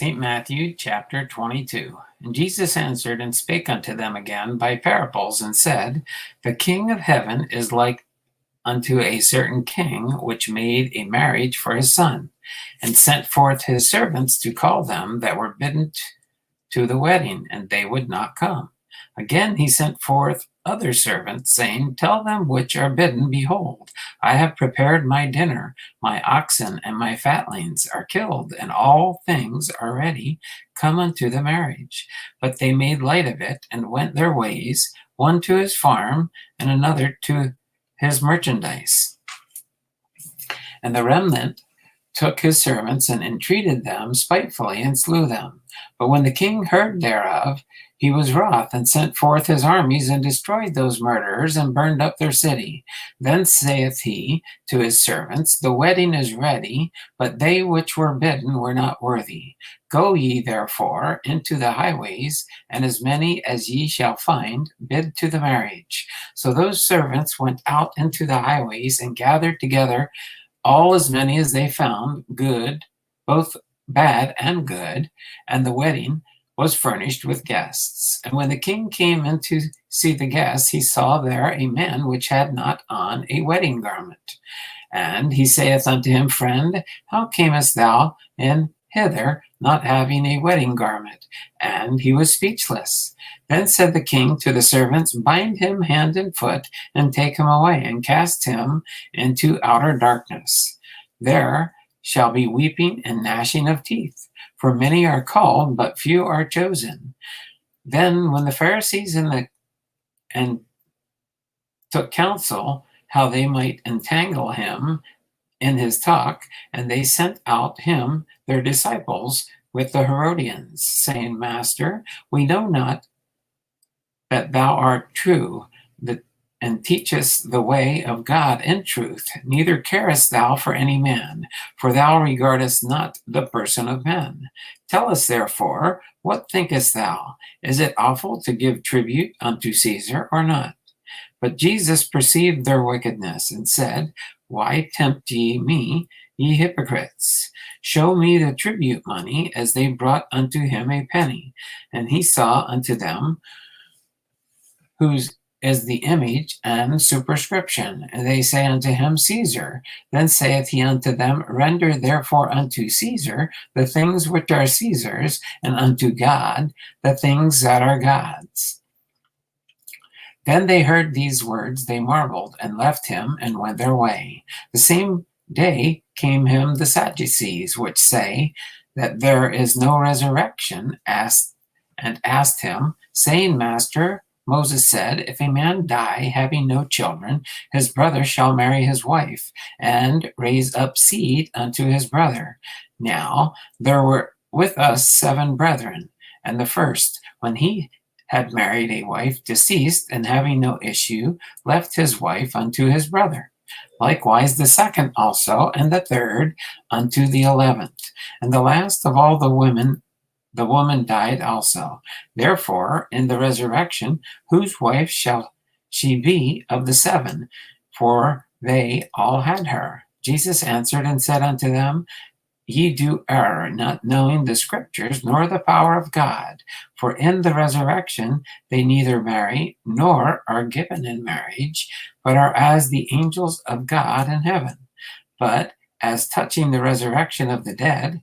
St. Matthew chapter 22. And Jesus answered and spake unto them again by parables, and said, The kingdom of heaven is like unto a certain king, which made a marriage for his son, and sent forth his servants to call them that were bidden to the wedding, and they would not come. Again he sent forth other servants, saying, Tell them which are bidden, Behold, I have prepared my dinner, my oxen and my fatlings are killed, and all things are ready. Come unto the marriage. But they made light of it, and went their ways, one to his farm, and another to his merchandise. And the remnant took his servants, and entreated them spitefully, and slew them. But when the king heard thereof, he was wroth, and sent forth his armies, and destroyed those murderers, and burned up their city. Then saith he to his servants, The wedding is ready, but they which were bidden were not worthy. Go ye therefore into the highways, and as many as ye shall find, bid to the marriage. So those servants went out into the highways, and gathered together all as many as they found, good, both bad and good, and the wedding was furnished with guests. And when the king came in to see the guests, he saw there a man which had not on a wedding garment. And he saith unto him, Friend, how camest thou in hither, not having a wedding garment? And he was speechless. Then said the king to the servants, Bind him hand and foot, and take him away, and cast him into outer darkness. There shall be weeping and gnashing of teeth, for many are called, but few are chosen. Then when the Pharisees and took counsel how they might entangle him in his talk, and they sent out him their disciples with the Herodians, saying, Master, we know not that thou art true, and teachest the way of God in truth, neither carest thou for any man, for thou regardest not the person of men. Tell us therefore, what thinkest thou? Is it lawful to give tribute unto Caesar or not? But Jesus perceived their wickedness, and said, Why tempt ye me, ye hypocrites? Show me the tribute money, as they brought unto him a penny. And he saw unto them whose is the image and superscription. And they say unto him, Caesar. Then saith he unto them, Render therefore unto Caesar the things which are Caesar's, and unto God the things that are God's. Then they heard these words, they marveled, and left him, and went their way. The same day came him the Sadducees, which say that there is no resurrection, asked him, saying, Master, Moses said, If a man die, having no children, his brother shall marry his wife, and raise up seed unto his brother. Now there were with us 7 brethren, and the first, when he had married a wife, deceased, and having no issue, left his wife unto his brother. Likewise the second also, and the third unto the 11th. And the last of all the woman died also. Therefore, in the resurrection, whose wife shall she be of the 7? For they all had her. Jesus answered and said unto them, Ye do err, not knowing the scriptures, nor the power of God. For in the resurrection they neither marry, nor are given in marriage, but are as the angels of God in heaven. But as touching the resurrection of the dead,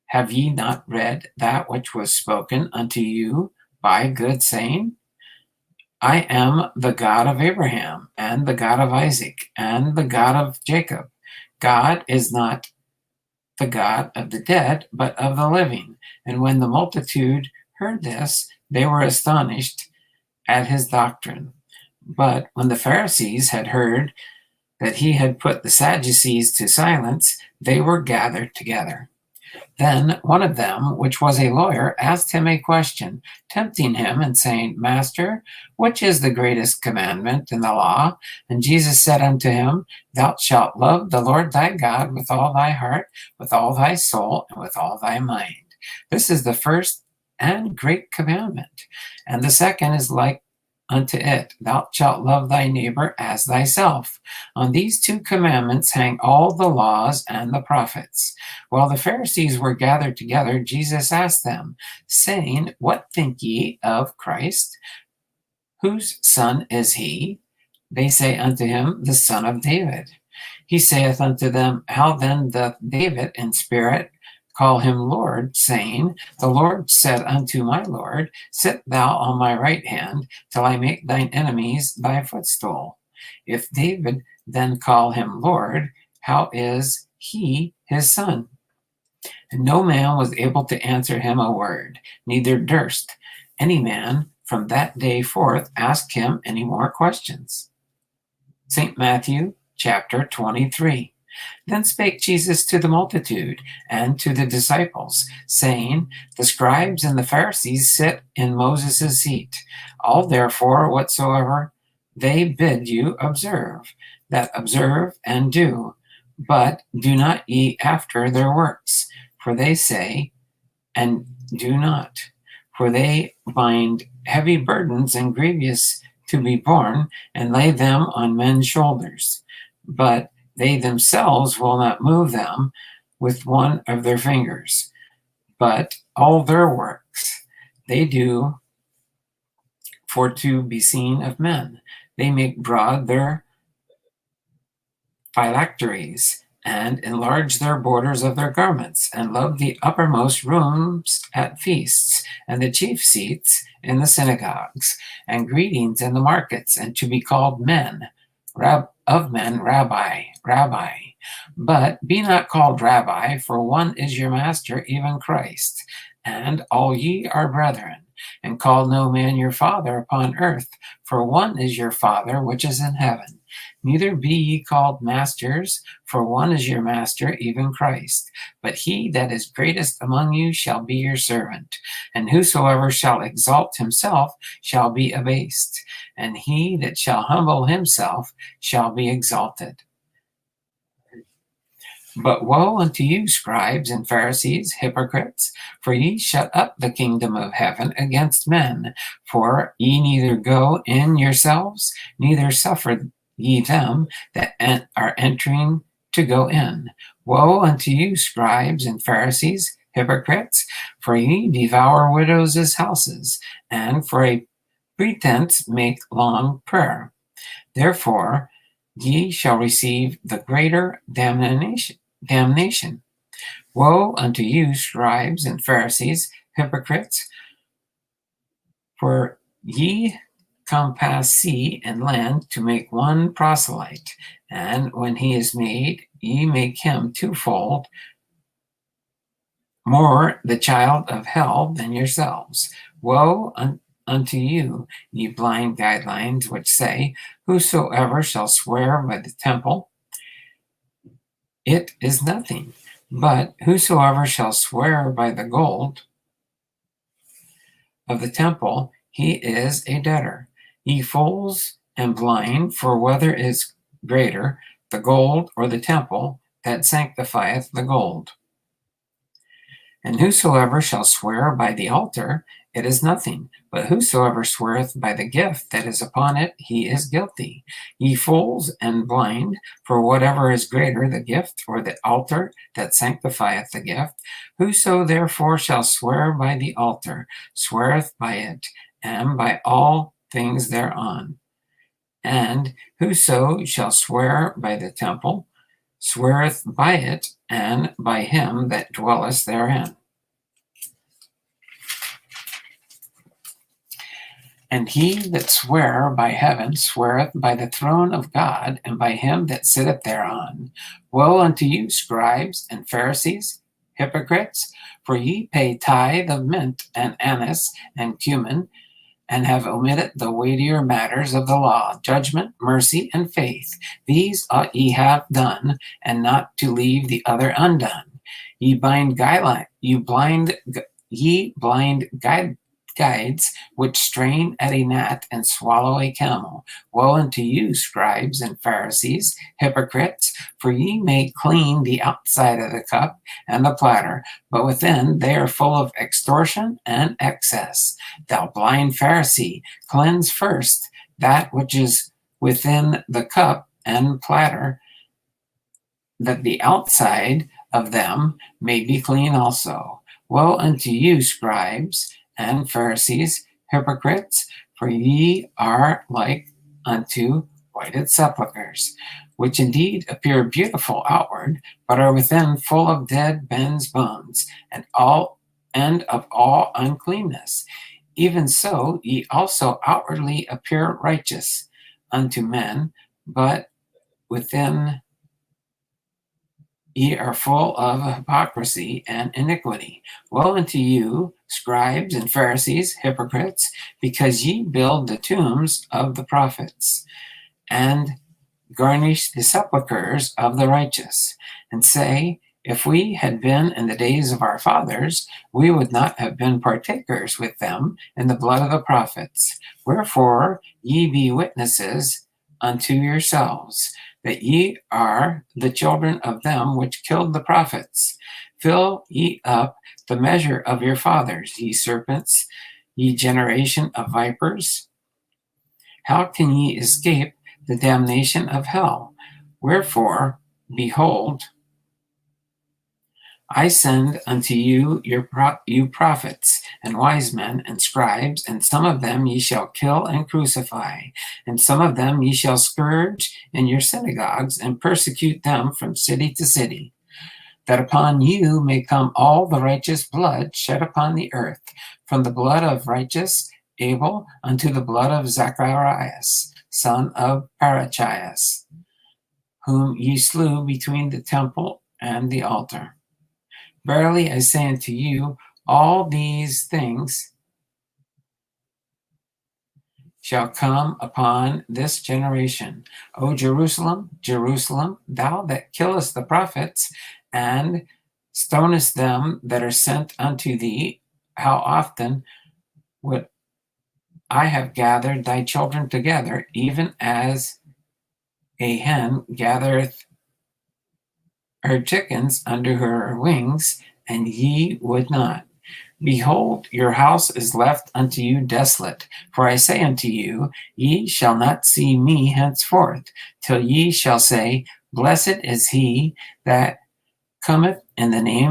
have ye not read that which was spoken unto you by good saying? I am the God of Abraham, and the God of Isaac, and the God of Jacob. God is not the God of the dead, but of the living. And when the multitude heard this, they were astonished at his doctrine. But when the Pharisees had heard that he had put the Sadducees to silence, they were gathered together. Then one of them, which was a lawyer, asked him a question, tempting him, and saying, Master, which is the greatest commandment in the law? And Jesus said unto him, Thou shalt love the Lord thy God with all thy heart, with all thy soul, and with all thy mind. This is the first and great commandment. And the second is like unto it, thou shalt love thy neighbor as thyself. On these two commandments hang all the laws and the prophets. While the Pharisees were gathered together, Jesus asked them, saying, What think ye of Christ? Whose son is he? They say unto him, The son of David. He saith unto them, How then doth David in spirit call him Lord, saying, The Lord said unto my Lord, Sit thou on my right hand, till I make thine enemies thy footstool. If David then call him Lord, how is he his son? And no man was able to answer him a word, neither durst any man from that day forth ask him any more questions. St. Matthew chapter 23. Then spake Jesus to the multitude and to the disciples, saying, The scribes and the Pharisees sit in Moses' seat. All therefore whatsoever they bid you observe, that observe and do, but do not ye after their works, for they say, and do not. For they bind heavy burdens and grievous to be borne, and lay them on men's shoulders. But they themselves will not move them with one of their fingers. But all their works they do for to be seen of men. They make broad their phylacteries, and enlarge their borders of their garments, and love the uppermost rooms at feasts, and the chief seats in the synagogues, and greetings in the markets, and to be called men, of men, Rabbi, Rabbi. But be not called Rabbi, for one is your master, even Christ. And all ye are brethren. And call no man your father upon earth, for one is your Father which is in heaven. Neither be ye called masters, for one is your master, even Christ. But he that is greatest among you shall be your servant. And whosoever shall exalt himself shall be abased, and he that shall humble himself shall be exalted. But woe unto you, scribes and Pharisees, hypocrites, for ye shut up the kingdom of heaven against men. For ye neither go in yourselves, neither suffer ye them that are entering to go in. Woe unto you, scribes and Pharisees, hypocrites, for ye devour widows' houses, and for a pretense make long prayer. Therefore ye shall receive the greater damnation. Woe unto you, scribes and Pharisees, hypocrites, for ye compass sea and land to make one proselyte, and when he is made, ye make him twofold more the child of hell than yourselves. Woe unto you, ye blind guidelines, which say, Whosoever shall swear by the temple, it is nothing. But whosoever shall swear by the gold of the temple, he is a debtor. Ye fools and blind, for whether is greater, the gold or the temple that sanctifieth the gold? And whosoever shall swear by the altar, it is nothing. But whosoever sweareth by the gift that is upon it, he is guilty. Ye fools and blind, for whatever is greater, the gift or the altar that sanctifieth the gift? Whoso therefore shall swear by the altar, sweareth by it, and by all things thereon. And whoso shall swear by the temple, sweareth by it, and by him that dwelleth therein. And he that sware by heaven sweareth by the throne of God, and by him that sitteth thereon. Woe unto you, scribes and Pharisees, hypocrites, for ye pay tithe of mint and anise and cumin, and have omitted the weightier matters of the law, judgment, mercy, and faith. These ought ye have done, and not to leave the other undone. Ye blind guides, which strain at a gnat and swallow a camel. Woe unto you, scribes and Pharisees, hypocrites, for ye make clean the outside of the cup and the platter, but within they are full of extortion and excess. Thou blind Pharisee, cleanse first that which is within the cup and platter, that the outside of them may be clean also. Woe unto you, scribes and Pharisees, hypocrites, for ye are like unto whited sepulchres, which indeed appear beautiful outward, but are within full of dead men's bones, and of all uncleanness. Even so, ye also outwardly appear righteous unto men, but within ye are full of hypocrisy and iniquity. Woe unto you, scribes and Pharisees, hypocrites, because ye build the tombs of the prophets, and garnish the sepulchres of the righteous, and say, if we had been in the days of our fathers, we would not have been partakers with them in the blood of the prophets. Wherefore ye be witnesses unto yourselves, that ye are the children of them which killed the prophets. Fill ye up the measure of your fathers, ye serpents, ye generation of vipers. How can ye escape the damnation of hell? Wherefore, behold, I send unto you you prophets and wise men and scribes, and some of them ye shall kill and crucify, and some of them ye shall scourge in your synagogues, and persecute them from city to city, that upon you may come all the righteous blood shed upon the earth, from the blood of righteous Abel unto the blood of Zacharias, son of Parachias, whom ye slew between the temple and the altar. Verily I say unto you, all these things shall come upon this generation. O Jerusalem, Jerusalem, thou that killest the prophets, and stonest them that are sent unto thee, how often would I have gathered thy children together, even as a hen gathereth her chickens under her wings, and ye would not. Behold, your house is left unto you desolate. For I say unto you, ye shall not see me henceforth, till ye shall say, Blessed is he that cometh in the name